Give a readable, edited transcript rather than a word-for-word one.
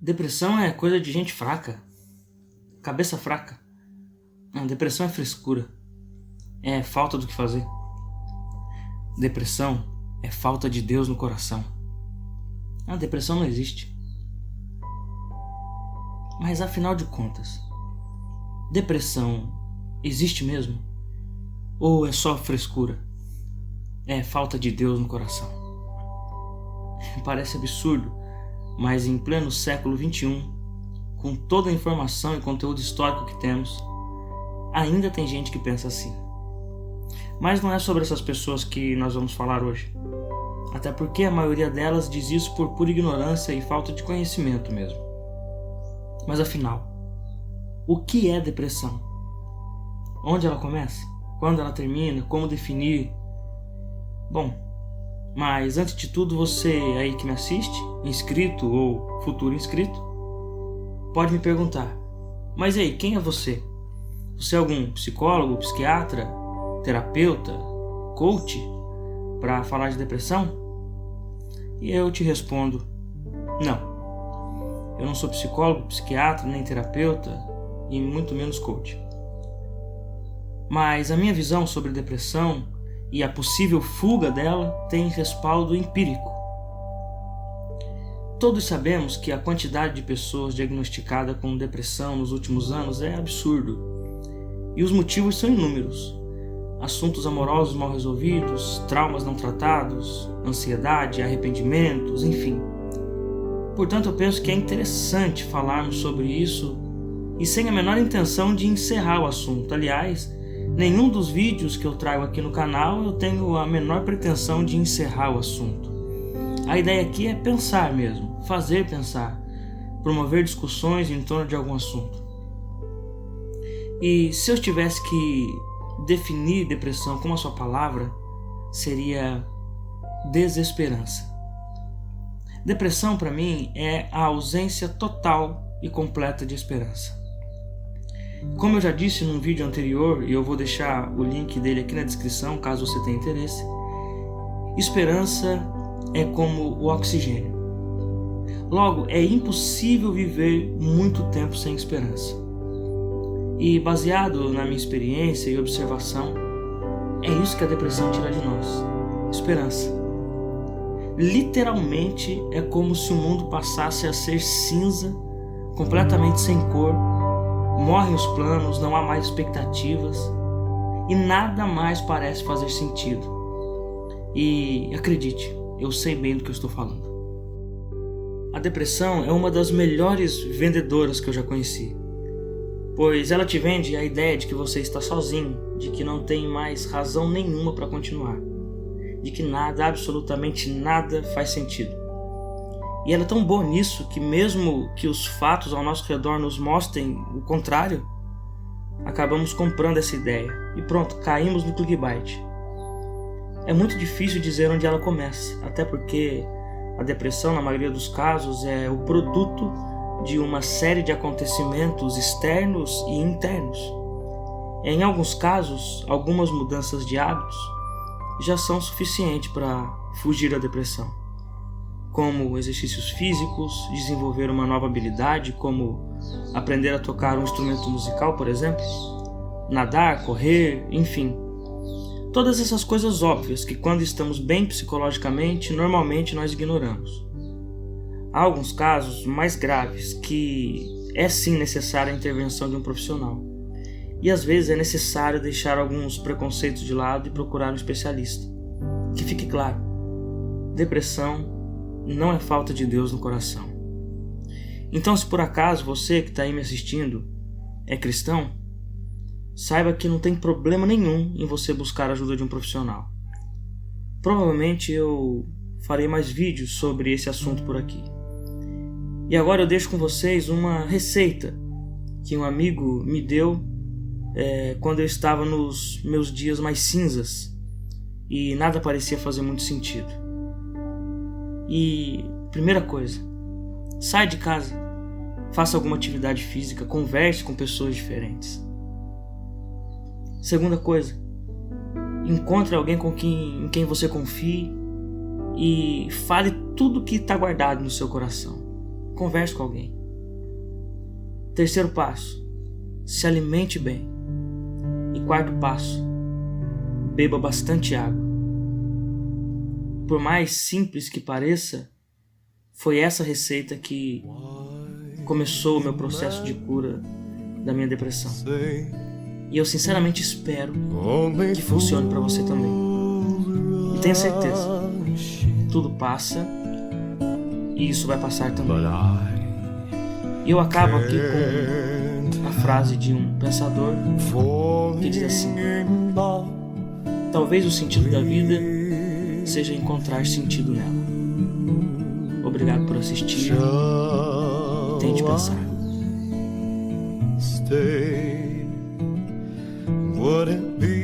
Depressão é coisa de gente fraca, cabeça fraca. Não, depressão é frescura, é falta do que fazer. Depressão é falta de Deus no coração. A depressão não existe. Mas afinal de contas, depressão existe mesmo? Ou é só frescura? É falta de Deus no coração? Parece absurdo, mas em pleno século XXI, com toda a informação e conteúdo histórico que temos, ainda tem gente que pensa assim. Mas não é sobre essas pessoas que nós vamos falar hoje. Até porque a maioria delas diz isso por pura ignorância e falta de conhecimento mesmo. Mas afinal, o que é depressão? Onde ela começa? Quando ela termina? Como definir? Bom, mas antes de tudo, você aí que me assiste, inscrito ou futuro inscrito, pode me perguntar: mas aí, quem é você? Você é algum psicólogo, psiquiatra, terapeuta, coach para falar de depressão? E eu te respondo: não. Eu não sou psicólogo, psiquiatra, nem terapeuta e muito menos coach. Mas a minha visão sobre depressão e a possível fuga dela tem respaldo empírico. Todos sabemos que a quantidade de pessoas diagnosticadas com depressão nos últimos anos é absurdo. E os motivos são inúmeros. Assuntos amorosos mal resolvidos, traumas não tratados, ansiedade, arrependimentos, enfim. Portanto, eu penso que é interessante falarmos sobre isso e sem a menor intenção de encerrar o assunto. Aliás, nenhum dos vídeos que eu trago aqui no canal eu tenho a menor pretensão de encerrar o assunto. A ideia aqui é pensar mesmo, fazer pensar, promover discussões em torno de algum assunto. E se eu tivesse que definir depressão com uma só palavra, seria desesperança. Depressão para mim é a ausência total e completa de esperança. Como eu já disse num vídeo anterior, e eu vou deixar o link dele aqui na descrição caso você tenha interesse, esperança é como o oxigênio. Logo, é impossível viver muito tempo sem esperança. E baseado na minha experiência e observação, é isso que a depressão tira de nós: esperança. Literalmente é como se o mundo passasse a ser cinza, completamente sem cor, morrem os planos, não há mais expectativas e nada mais parece fazer sentido. E acredite, eu sei bem do que eu estou falando. A depressão é uma das melhores vendedoras que eu já conheci, pois ela te vende a ideia de que você está sozinho, de que não tem mais razão nenhuma para continuar, de que nada, absolutamente nada faz sentido. E ela é tão boa nisso que mesmo que os fatos ao nosso redor nos mostrem o contrário, acabamos comprando essa ideia e pronto, caímos no clickbait. É muito difícil dizer onde ela começa, até porque a depressão, na maioria dos casos, é o produto de uma série de acontecimentos externos e internos. Em alguns casos, algumas mudanças de hábitos já são suficientes para fugir da depressão, como exercícios físicos, desenvolver uma nova habilidade, como aprender a tocar um instrumento musical, por exemplo, nadar, correr, enfim. Todas essas coisas óbvias que, quando estamos bem psicologicamente, normalmente nós ignoramos. Há alguns casos mais graves que é sim necessária a intervenção de um profissional. E às vezes é necessário deixar alguns preconceitos de lado e procurar um especialista. Que fique claro, depressão não é falta de Deus no coração. Então, se por acaso você que está aí me assistindo é cristão, saiba que não tem problema nenhum em você buscar a ajuda de um profissional. Provavelmente eu farei mais vídeos sobre esse assunto por aqui. E agora eu deixo com vocês uma receita que um amigo me deu quando eu estava nos meus dias mais cinzas e nada parecia fazer muito sentido. E primeira coisa, sai de casa, faça alguma atividade física, converse com pessoas diferentes. Segunda coisa, encontre alguém em quem você confie e fale tudo que está guardado no seu coração. converse com alguém. Terceiro passo, se alimente bem. E quarto passo, beba bastante água. Por mais simples que pareça, foi essa receita que começou o meu processo de cura da minha depressão. E eu sinceramente espero que funcione para você também. E tenha certeza, tudo passa e isso vai passar também. E eu acabo aqui com a frase de um pensador que diz assim: talvez o sentido da vida seja encontrar sentido nela. Obrigado por assistir. Tente pensar. Would it be